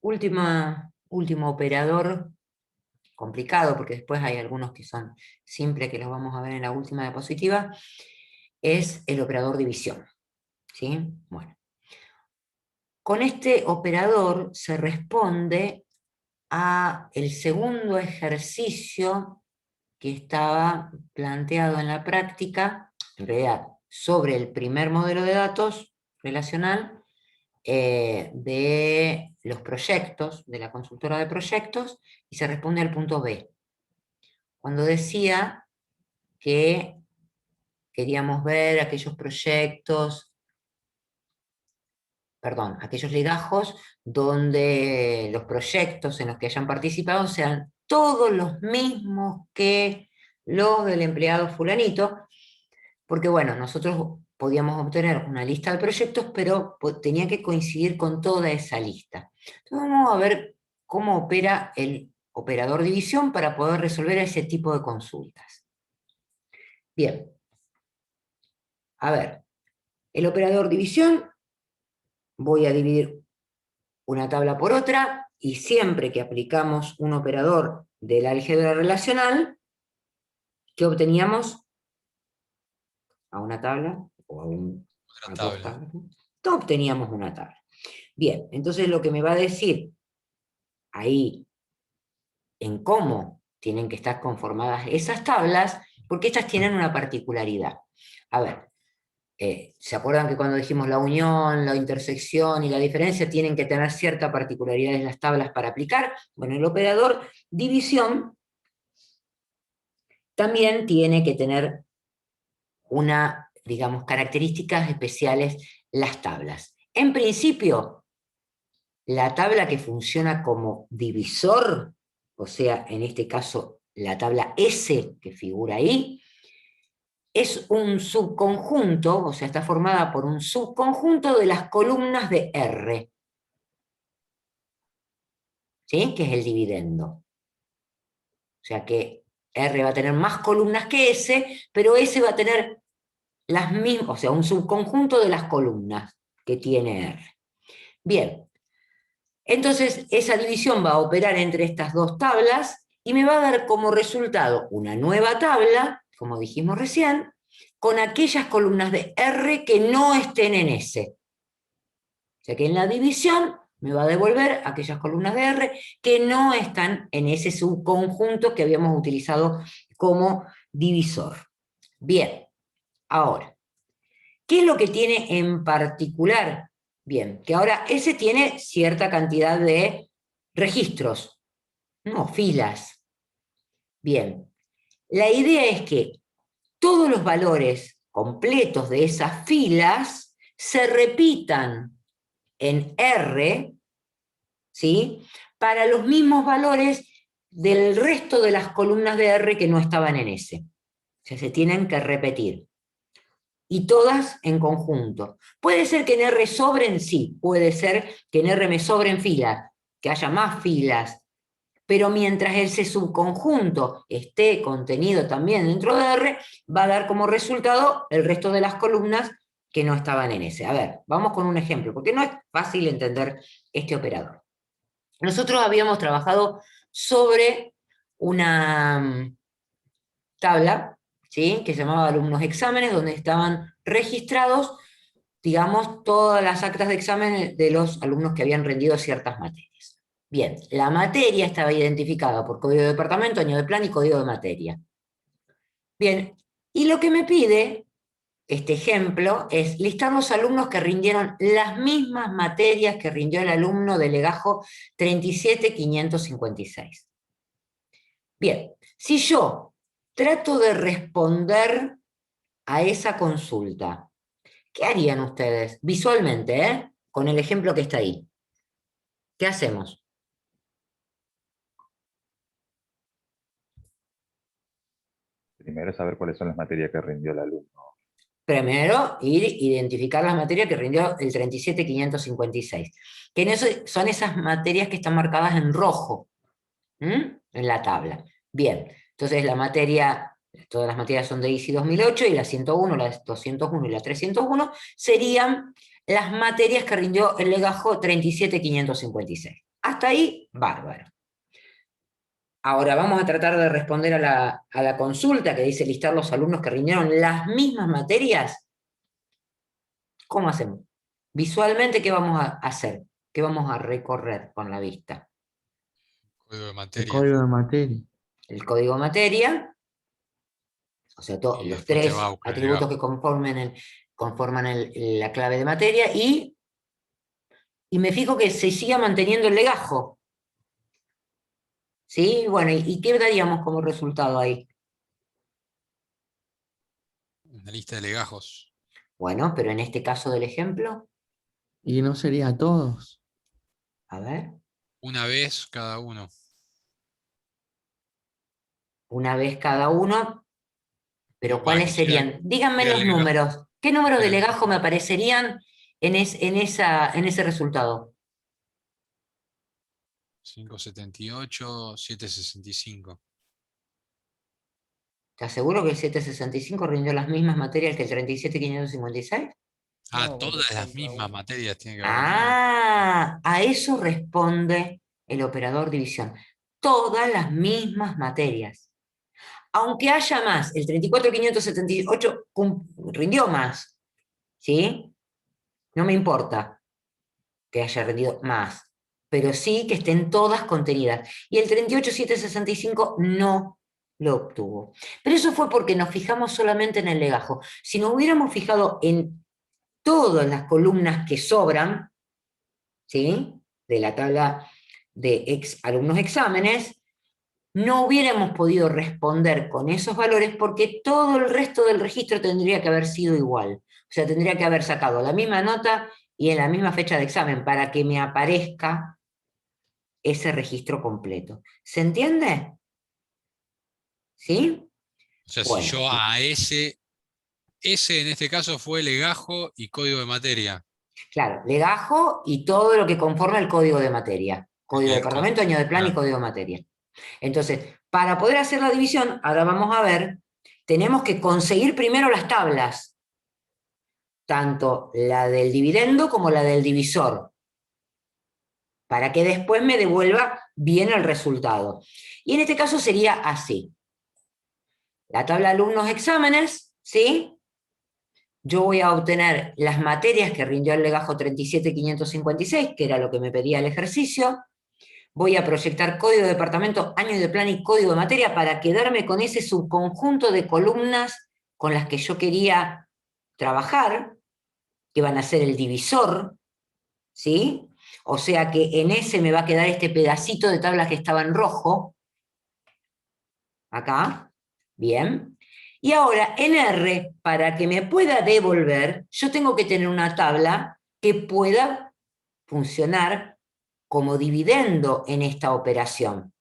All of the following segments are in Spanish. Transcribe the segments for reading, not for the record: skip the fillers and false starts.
Último operador complicado, porque después hay algunos que son simples, que los vamos a ver en la última diapositiva, es el operador división. ¿Sí? Bueno. Con este operador se responde a el segundo ejercicio que estaba planteado en la práctica, en realidad sobre el primer modelo de datos relacional de los proyectos, de la consultora de proyectos, y se responde al punto B. Cuando decía que queríamos ver aquellos proyectos, perdón, aquellos legajos donde los proyectos en los que hayan participado sean todos los mismos que los del empleado fulanito, porque bueno, nosotros podíamos obtener una lista de proyectos, pero tenía que coincidir con toda esa lista. Entonces vamos a ver cómo opera el operador división para poder resolver ese tipo de consultas. Bien. A ver, el operador división, voy a dividir una tabla por otra, y siempre que aplicamos un operador del álgebra relacional, ¿qué obteníamos? A una tabla, o a dos tablas, ¿no? Obteníamos una tabla. Bien, entonces lo que me va a decir ahí en cómo tienen que estar conformadas esas tablas, porque estas tienen una particularidad. A ver, ¿se acuerdan que cuando dijimos la unión, la intersección y la diferencia tienen que tener cierta particularidad en las tablas para aplicar? Bueno, el operador división también tiene que tener digamos, características especiales las tablas. En principio, la tabla que funciona como divisor, o sea, en este caso la tabla S que figura ahí, es un subconjunto, o sea, está formada por un subconjunto de las columnas de R, ¿sí? Que es el dividendo. O sea que R va a tener más columnas que S, pero S va a tener las mismas, o sea, un subconjunto de las columnas que tiene R. Bien, entonces esa división va a operar entre estas dos tablas y me va a dar como resultado una nueva tabla, como dijimos recién, con aquellas columnas de R que no estén en S. O sea que en la división me va a devolver aquellas columnas de R que no están en ese subconjunto que habíamos utilizado como divisor. Bien, ahora, ¿qué es lo que tiene en particular? Bien, que ahora ese tiene cierta cantidad de registros, no filas. Bien, la idea es que todos los valores completos de esas filas se repitan en R, ¿sí? Para los mismos valores del resto de las columnas de R que no estaban en S. O sea, se tienen que repetir. Y todas en conjunto. Puede ser que en R sobren, sí. Puede ser que en R me sobren filas, que haya más filas. Pero mientras ese subconjunto esté contenido también dentro de R, va a dar como resultado el resto de las columnas que no estaban en S. A ver, vamos con un ejemplo, porque no es fácil entender este operador. Nosotros habíamos trabajado sobre una tabla, ¿sí? Que se llamaba alumnos exámenes, donde estaban registrados, digamos, todas las actas de examen de los alumnos que habían rendido ciertas materias. Bien, la materia estaba identificada por código de departamento, año de plan y código de materia. Bien, y lo que me pide este ejemplo es listar los alumnos que rindieron las mismas materias que rindió el alumno del legajo 37556. Bien, si yo trato de responder a esa consulta, ¿qué harían ustedes visualmente, con el ejemplo que está ahí? ¿Qué hacemos? Primero saber cuáles son las materias que rindió el alumno. Primero, identificar las materias que rindió el 37556, que en eso son esas materias que están marcadas en rojo, en la tabla. Bien, entonces todas las materias son de ISI 2008, y la 101, la 201 y la 301 serían las materias que rindió el legajo 37556. Hasta Hasta ahí, bárbaro. Ahora vamos a tratar de responder a la consulta que dice listar los alumnos que rindieron las mismas materias. ¿Cómo hacemos? Visualmente, ¿qué vamos a hacer? ¿Qué vamos a recorrer con la vista? Código de El materia. código de materia. El código materia, o sea, Y los después te va a tres buscar el atributos que conforman la clave de materia, y me fijo que se siga manteniendo el legajo. ¿Sí? Bueno, ¿y qué daríamos como resultado ahí? Una lista de legajos. Bueno, pero en este caso del ejemplo, Y no sería todos. a ver, Una vez cada uno. una vez cada uno, pero Va, ¿cuáles serían? Díganme llega el los legajo. números. ¿Qué números de Llega el legajo me aparecerían en ese resultado? 578, 765. ¿Estás seguro que el 765 rindió las mismas materias que el 37.556? Ah, No, todas las contra mismas uno. materias tienen que haber rendido. Ah, a eso responde el operador división. Todas las mismas materias. Aunque haya más, el 34.578 rindió más, ¿sí? No me importa que haya rendido más, pero sí que estén todas contenidas. Y el 38.765 no lo obtuvo. Pero eso fue porque nos fijamos solamente en el legajo. Si nos hubiéramos fijado en todas las columnas que sobran, ¿sí? De la tabla de alumnos exámenes, no hubiéramos podido responder con esos valores porque todo el resto del registro tendría que haber sido igual. O sea, tendría que haber sacado la misma nota y en la misma fecha de examen para que me aparezca ese registro completo. ¿Se entiende? ¿Sí? O sea, si Bueno, yo a ese en este caso fue legajo y código de materia. claro, legajo y todo lo que conforma el código de materia. Código de Y departamento, año de plan y claro, código de materia. Entonces, para poder hacer la división, ahora vamos a ver, tenemos que conseguir primero las tablas, tanto la del dividendo como la del divisor, para que después me devuelva bien el resultado. Y en este caso sería así. La tabla de alumnos exámenes, ¿sí? Yo voy a obtener las materias que rindió el legajo 37.556, que era lo que me pedía el ejercicio. Voy a proyectar código de departamento, año de plan y código de materia para quedarme con ese subconjunto de columnas con las que yo quería trabajar, que van a ser el divisor, ¿sí? O sea que en ese me va a quedar este pedacito de tabla que estaba en rojo, acá, bien. Y ahora en R, para que me pueda devolver, yo tengo que tener una tabla que pueda funcionar como dividendo en esta operación.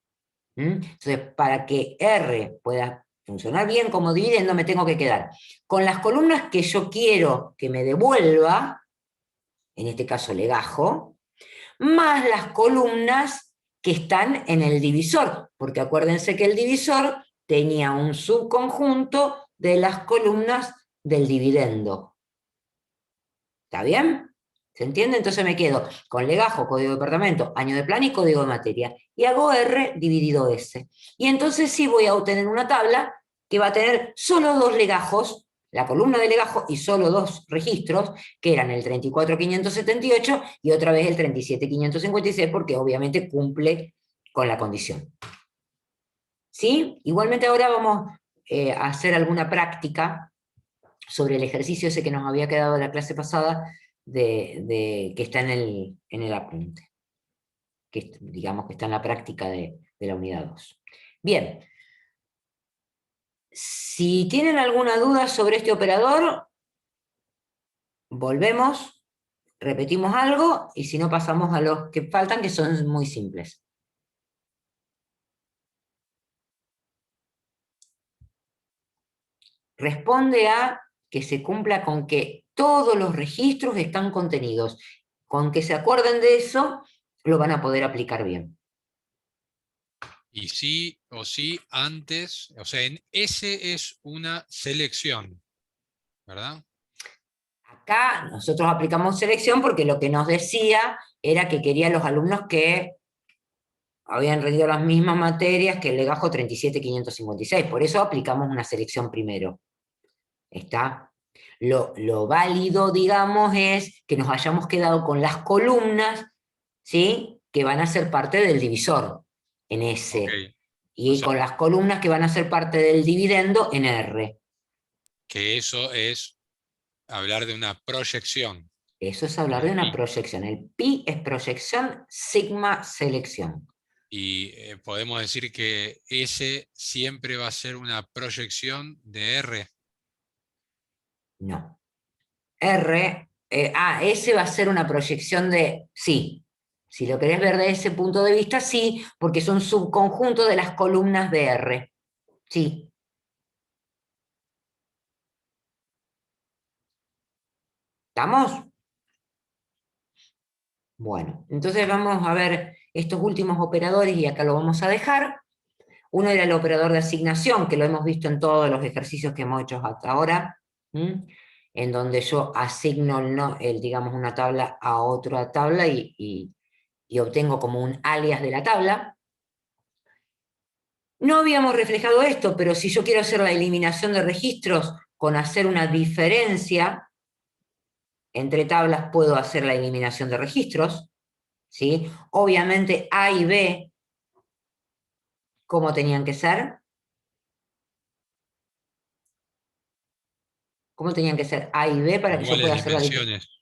Entonces, para que R pueda funcionar bien como dividendo, me tengo que quedar con las columnas que yo quiero que me devuelva, en este caso legajo, más las columnas que están en el divisor, porque acuérdense que el divisor tenía un subconjunto de las columnas del dividendo. ¿Está bien? ¿Se entiende? Entonces me quedo con legajo, código de departamento, año de plan y código de materia. Y hago R dividido S. Y entonces sí voy a obtener una tabla que va a tener solo dos legajos, la columna de legajo y solo dos registros, que eran el 34.578 y otra vez el 37.556, porque obviamente cumple con la condición. ¿Sí? Igualmente ahora vamos a hacer alguna práctica sobre el ejercicio ese que nos había quedado de la clase pasada, que está en el apunte, que digamos que está en la práctica de la unidad 2. Bien, si tienen alguna duda sobre este operador, volvemos, repetimos algo, y si no pasamos a los que faltan, que son muy simples. Responde a que se cumpla con que todos los registros están contenidos. Con que se acuerden de eso, lo van a poder aplicar bien. y sí o sí antes, o sea, en ese es una selección, ¿verdad? Acá nosotros aplicamos selección porque lo que nos decía era que quería los alumnos que habían rendido las mismas materias que el legajo 37.556, por eso aplicamos una selección primero. ¿Está? Lo válido, digamos, es que nos hayamos quedado con las columnas, ¿sí?, que van a ser parte del divisor en S, Ok. y O sea, con las columnas que van a ser parte del dividendo en R. que eso es hablar de una proyección. Eso es hablar El de una pi. proyección. El pi es proyección, sigma selección. Y podemos decir que S siempre va a ser una proyección de R. No. S va a ser una proyección de, sí. Si lo querés ver de ese punto de vista, sí, porque es un subconjunto de las columnas de R. Sí. ¿Estamos? Bueno, entonces vamos a ver estos últimos operadores y acá lo vamos a dejar. Uno era el operador de asignación, que lo hemos visto en todos los ejercicios que hemos hecho hasta ahora, en donde yo asigno digamos, una tabla a otra tabla y obtengo como un alias de la tabla. No habíamos reflejado esto, pero si yo quiero hacer la eliminación de registros con hacer una diferencia entre tablas, puedo hacer la eliminación de registros, ¿sí? Obviamente A y B, ¿cómo tenían que ser? ¿Cómo tenían que ser A y B para que yo Iguales pueda hacer la diferencia? dimensiones.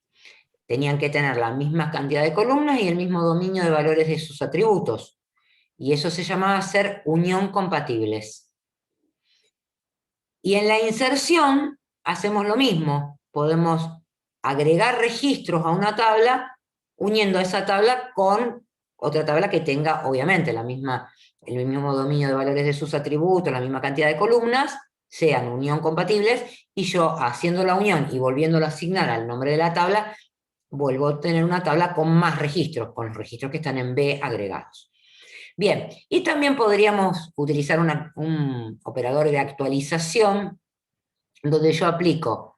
Tenían que tener la misma cantidad de columnas y el mismo dominio de valores de sus atributos. Y eso se llamaba ser unión compatibles. Y en la inserción hacemos lo mismo. Podemos agregar registros a una tabla uniendo esa tabla con otra tabla que tenga, obviamente, el mismo dominio de valores de sus atributos, la misma cantidad de columnas, sean unión compatibles, y yo haciendo la unión y volviéndolo a asignar al nombre de la tabla, vuelvo a tener una tabla con más registros, con los registros que están en B agregados. Bien, y también podríamos utilizar un operador de actualización, donde yo aplico,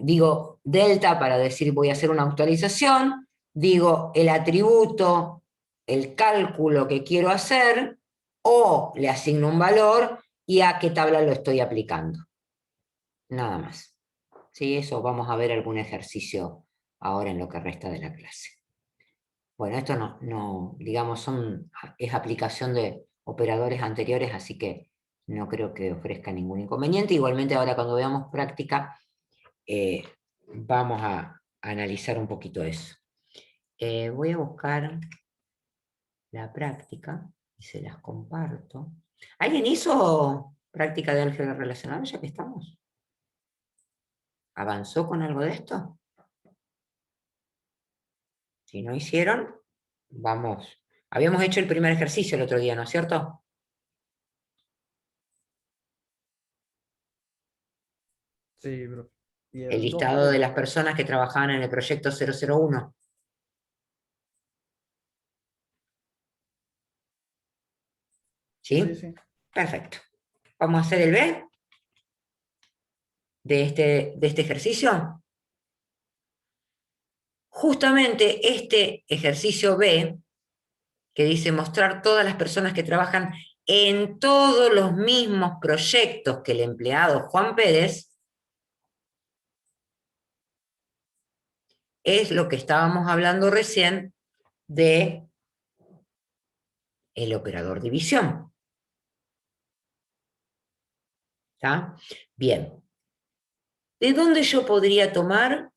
digo delta para decir voy a hacer una actualización, digo el atributo, el cálculo que quiero hacer, o le asigno un valor y a qué tabla lo estoy aplicando. Nada más. ¿Sí? Eso vamos a ver algún ejercicio ahora en lo que resta de la clase. Bueno, esto no digamos, es aplicación de operadores anteriores, así que no creo que ofrezca ningún inconveniente. Igualmente ahora cuando veamos práctica, vamos a analizar un poquito eso. Voy a buscar la práctica y se las comparto. ¿Alguien hizo práctica de álgebra relacional ya que estamos? ¿Avanzó con algo de esto? Si no hicieron, vamos. Habíamos hecho el primer ejercicio el otro día, ¿no es cierto? Sí, bro. Y El el 2 listado de también. las personas que trabajaban en el proyecto 001. Sí, ¿Sí? sí. Perfecto. Vamos a hacer el B de este ejercicio. Justamente este ejercicio B, que dice mostrar todas las personas que trabajan en todos los mismos proyectos que el empleado Juan Pérez, es lo que estábamos hablando recién de el operador división. ¿Está? Bien. ¿De dónde yo podría tomar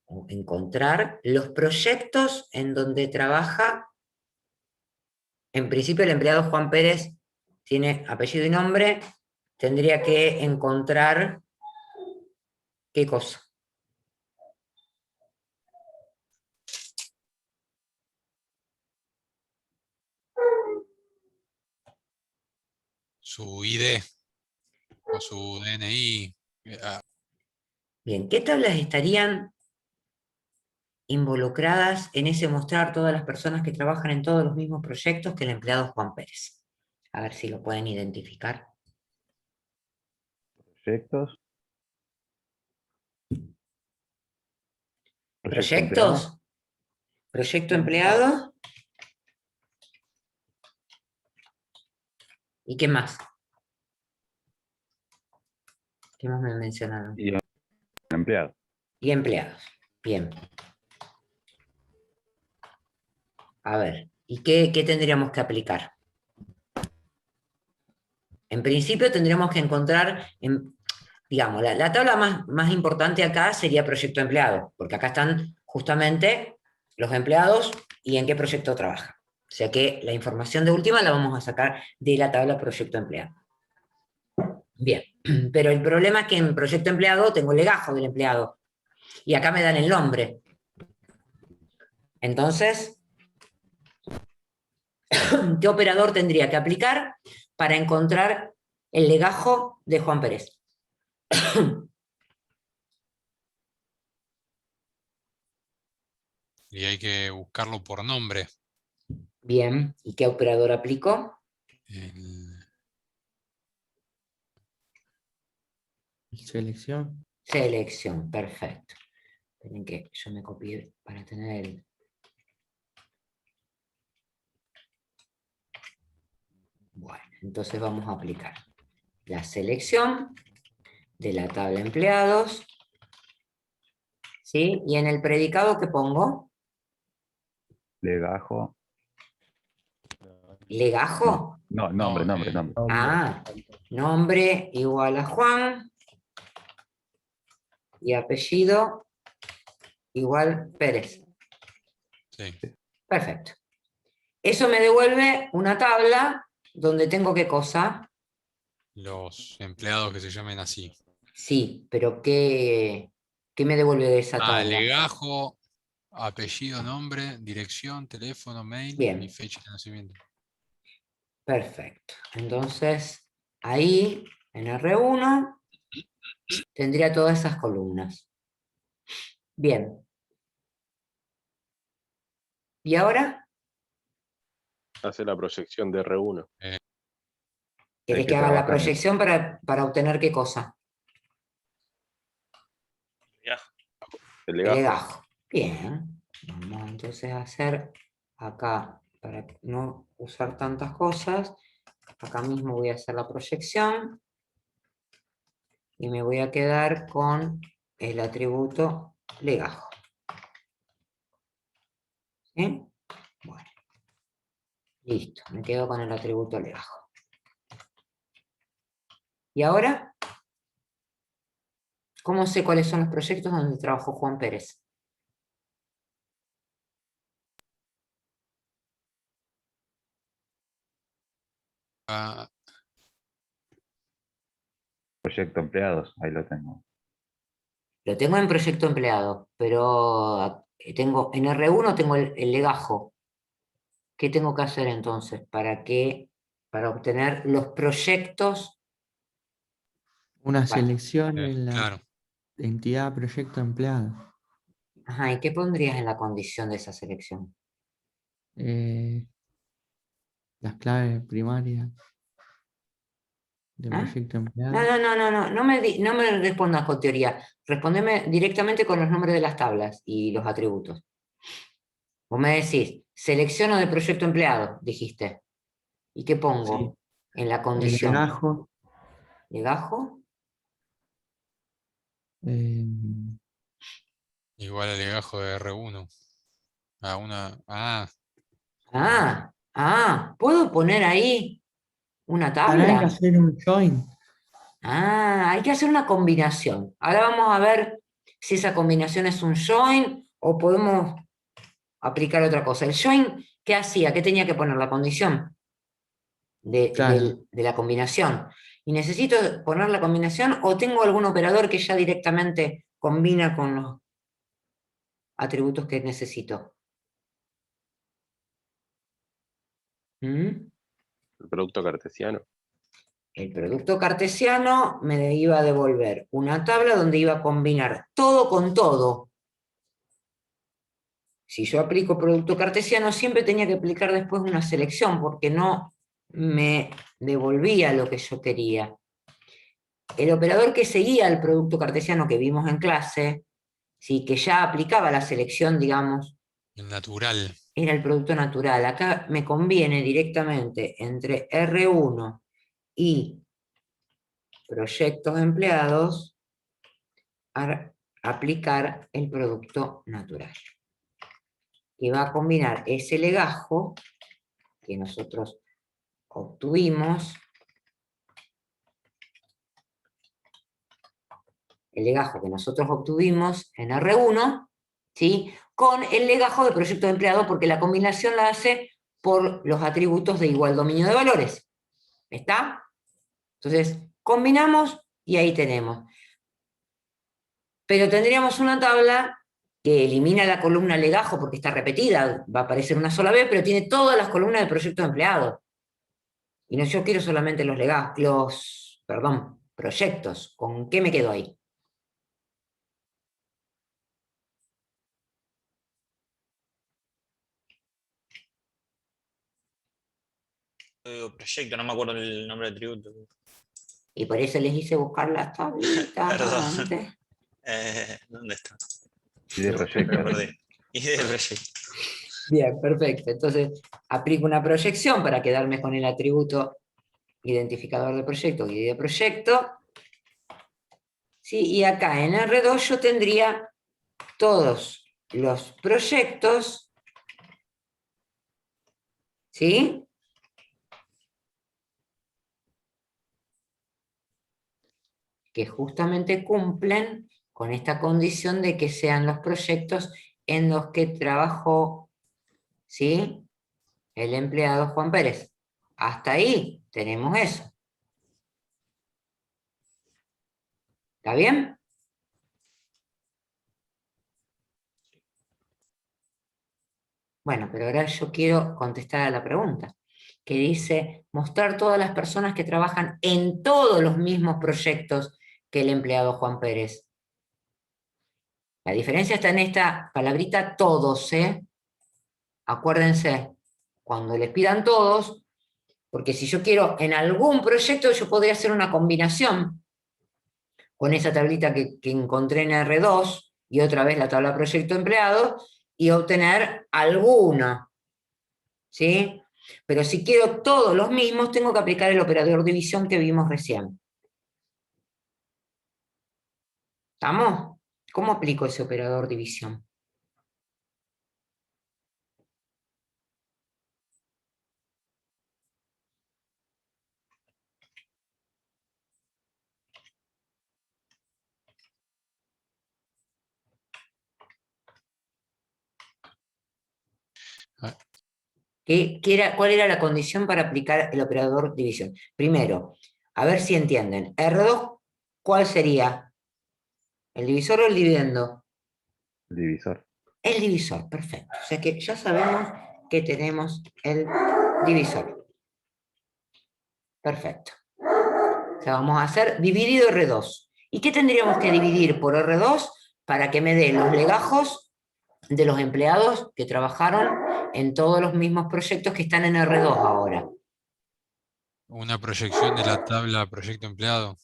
o encontrar los proyectos en donde trabaja? En principio el empleado Juan Pérez tiene apellido y nombre, tendría que encontrar ¿qué cosa? Su ID o su DNI. Bien, ¿qué tablas estarían involucradas en ese mostrar todas las personas que trabajan en todos los mismos proyectos que el empleado Juan Pérez? A ver si lo pueden identificar. Proyectos. Proyecto empleado. ¿Proyectos? ¿Proyecto empleado? ¿Y qué más? ¿Qué más me mencionaron? Y empleado. Y empleados. Bien. A ver, ¿y qué tendríamos que aplicar? En principio tendríamos que encontrar, digamos, la tabla más importante acá sería proyecto empleado, porque acá están justamente los empleados y en qué proyecto trabajan. O sea que la información de última la vamos a sacar de la tabla proyecto empleado. Bien, pero el problema es que en proyecto empleado tengo el legajo del empleado y acá me dan el nombre. Entonces, ¿qué operador tendría que aplicar para encontrar el legajo de Juan Pérez? Y hay que buscarlo por nombre. Bien, ¿y qué operador aplicó? El- Selección. Selección, perfecto. Esperen que yo me copié para tener el... Bueno, entonces vamos a aplicar la selección de la tabla empleados, ¿sí? Y en el predicado, ¿qué pongo? Legajo. ¿Legajo? No, nombre. Ah, nombre igual a Juan y apellido igual Pérez. sí, Perfecto. Eso me devuelve una tabla donde tengo qué cosa. los empleados que se llamen así. Sí, pero ¿qué me devuelve de esa tabla? Legajo, apellido, nombre, dirección, teléfono, mail Bien. y fecha de nacimiento. Perfecto. Entonces, ahí, en R1, tendría todas esas columnas. Bien. ¿Y ahora? Hace la proyección de R1. ¿Querés Hay que que haga la trabajar en- proyección para obtener qué cosa? El El legajo. legajo. Bien. Vamos entonces a hacer acá, para no usar tantas cosas, acá mismo voy a hacer la proyección y me voy a quedar con el atributo legajo. ¿Sí? Bueno. Listo, me quedo con el atributo legajo. ¿Y ahora? ¿Cómo sé cuáles son los proyectos donde trabajó Juan Pérez? Ah, Proyecto empleados, ahí lo tengo. Lo tengo en proyecto empleado, pero tengo, en R1 tengo el legajo. ¿Qué tengo que hacer entonces para obtener los proyectos? Una Bueno, selección en la claro. entidad proyecto empleado. ajá, ¿y qué pondrías en la condición de esa selección? Las claves primarias del ¿Ah? proyecto No, empleado. no me respondas con teoría. Respondeme directamente con los nombres de las tablas y los atributos. Vos me decís, selecciono de proyecto empleado, dijiste. ¿Y qué pongo Sí. en la El condición? legajo. ¿Legajo? eh, Igual al legajo de R1. ¿Puedo poner ahí una Ahora hay que tabla? hacer un join. Hay que hacer una combinación. Ahora vamos a ver si esa combinación es un join o podemos aplicar otra cosa. ¿El join qué hacía? ¿Qué tenía que poner? La condición Claro. de la combinación. ¿Y necesito poner la combinación o tengo algún operador que ya directamente combina con los atributos que necesito? ¿Mm? El producto cartesiano. El producto cartesiano me iba a devolver una tabla donde iba a combinar todo con todo. Si yo aplico producto cartesiano, siempre tenía que aplicar después una selección, porque no me devolvía lo que yo quería. El operador que seguía el producto cartesiano que vimos en clase, sí, que ya aplicaba la selección, digamos, El natural. era el producto natural. Acá me conviene directamente entre R1 y proyectos empleados a aplicar el producto natural. Que va a combinar ese legajo que nosotros obtuvimos, el legajo que nosotros obtuvimos en R1, ¿sí? Con el legajo de proyecto de empleado, porque la combinación la hace por los atributos de igual dominio de valores. ¿Está? Entonces, combinamos y ahí tenemos. Pero tendríamos una tabla que elimina la columna legajo porque está repetida, va a aparecer una sola vez, pero tiene todas las columnas de proyecto de empleado. Y no, yo quiero solamente los proyectos. ¿Con qué me quedo ahí? Proyecto, no me acuerdo el nombre del tributo. Y por eso les hice buscar las tablitas Perdón. antes. ¿Dónde está? Y de Me proyecto. perdí. Idea de proyecto. Bien, perfecto. Entonces, aplico una proyección para quedarme con el atributo identificador de proyecto y de proyecto. Sí, y acá en R2 yo tendría todos los proyectos, ¿sí? Que justamente cumplen con esta condición de que sean los proyectos en los que trabajó, ¿sí? El empleado Juan Pérez. Hasta ahí tenemos eso. ¿Está bien? Bueno, pero ahora yo quiero contestar a la pregunta, que dice, mostrar todas las personas que trabajan en todos los mismos proyectos que el empleado Juan Pérez. La diferencia está en esta palabrita todos, ¿eh? Acuérdense, cuando les pidan todos, porque si yo quiero en algún proyecto, yo podría hacer una combinación con esa tablita que encontré en R2 y otra vez la tabla proyecto empleado y obtener alguno, ¿sí? Pero si quiero todos los mismos, tengo que aplicar el operador división que vimos recién. ¿Estamos? ¿Cómo aplico ese operador división? ¿Cuál era la condición para aplicar el operador división? Primero, a ver si entienden. R2, ¿cuál sería? ¿El divisor o el dividendo? El divisor. El divisor, perfecto. O sea que ya sabemos que tenemos el divisor. Perfecto. O sea, vamos a hacer dividido R2. ¿Y qué tendríamos que dividir por R2 para que me dé los legajos de los empleados que trabajaron en todos los mismos proyectos que están en R2 ahora? Una proyección de la tabla proyecto empleado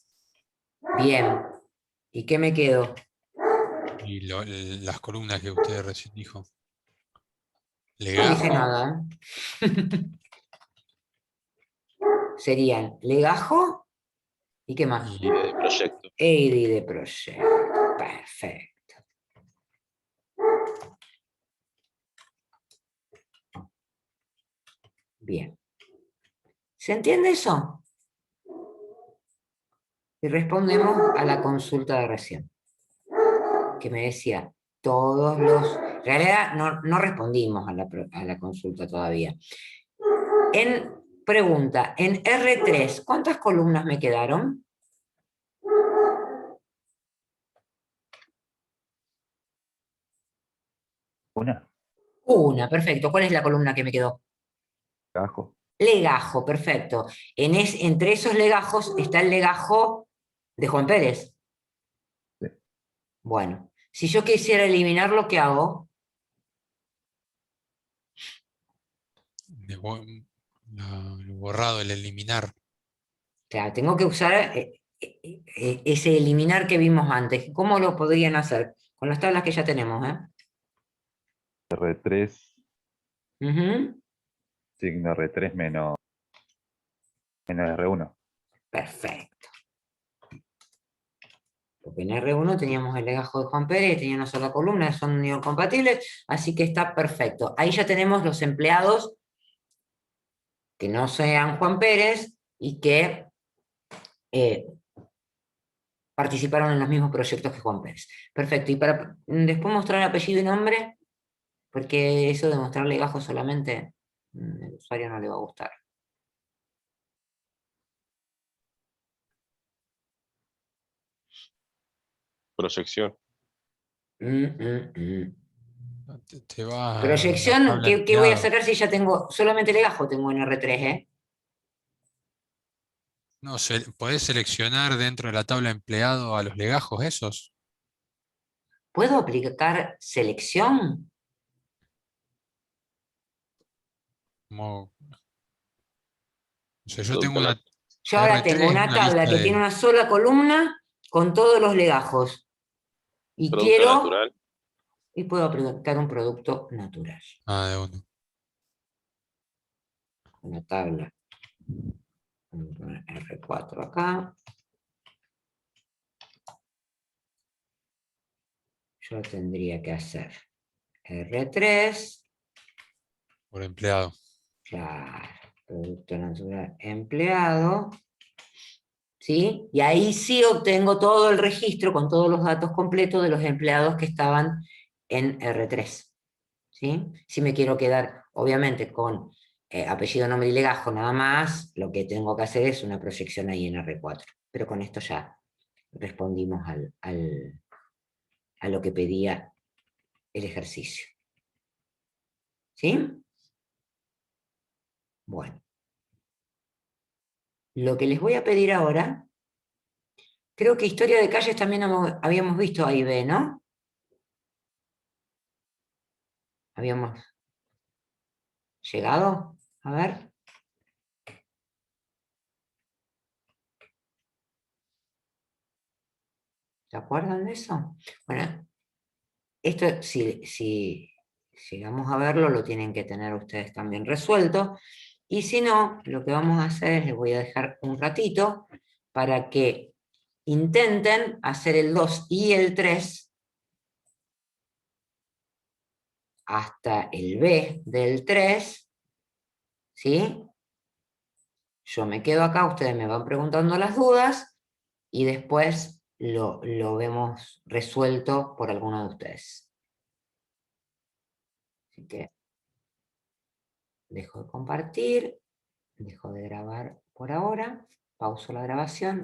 Bien. ¿Y qué me quedo? y las columnas que usted recién dijo. No dije Legajo, nada. Serían legajo y qué más. Y de proyecto. EID de proyecto. Perfecto. Bien. ¿Se entiende eso? Y respondemos a la consulta de recién, que me decía, todos los... En realidad no respondimos a la consulta todavía. Pregunta, en R3, ¿cuántas columnas me quedaron? Una. Una, perfecto. ¿Cuál es la columna que me quedó? Legajo. Legajo, perfecto. Entre esos legajos está el legajo de Juan Pérez. Sí. Bueno, si yo quisiera eliminarlo, ¿qué hago? el borrado, el eliminar. O sea, tengo que usar ese eliminar que vimos antes. ¿Cómo lo podrían hacer? Con las tablas que ya tenemos, ¿eh? R3, Ujú. signo R3 menos R1. Perfecto. Porque en R1 teníamos el legajo de Juan Pérez, tenía una sola columna, son unión compatibles, así que está perfecto. Ahí ya tenemos los empleados que no sean Juan Pérez y que participaron en los mismos proyectos que Juan Pérez. Perfecto. Y para después mostrar apellido y nombre, porque eso de mostrar legajo solamente, el usuario no le va a gustar. Proyección. Te va a la Proyección, tabla ¿qué voy a empleado. sacar si ya tengo solamente legajo? Tengo en R3, No, podés seleccionar dentro de la tabla empleado a los legajos esos. ¿Puedo aplicar selección? Como, o sea, yo tengo Producto una Yo ahora R3, tengo es una una tabla lista que tiene de una sola columna con todos los legajos. Y Producto quiero, natural. y puedo aplicar un producto natural. de uno. Una tabla. Vamos a poner R4 acá. Yo tendría que hacer R3. Por empleado. Claro, producto natural empleado. ¿Sí? Y ahí sí obtengo todo el registro con todos los datos completos de los empleados que estaban en R3. ¿Sí? Si me quiero quedar, obviamente, con apellido, nombre y legajo nada más, lo que tengo que hacer es una proyección ahí en R4. Pero con esto ya respondimos a lo que pedía el ejercicio. ¿Sí? Bueno. Lo que les voy a pedir ahora, creo que historia de calles también habíamos visto A y B, ¿no? Habíamos llegado, a ver. ¿Se acuerdan de eso? Bueno, esto si llegamos a verlo, lo tienen que tener ustedes también resuelto. Y si no, lo que vamos a hacer es les voy a dejar un ratito para que intenten hacer el 2 y el 3 hasta el B del 3, ¿sí? Yo me quedo acá, ustedes me van preguntando las dudas y después lo vemos resuelto por alguno de ustedes. Así que dejo de compartir, dejo de grabar por ahora, pauso la grabación.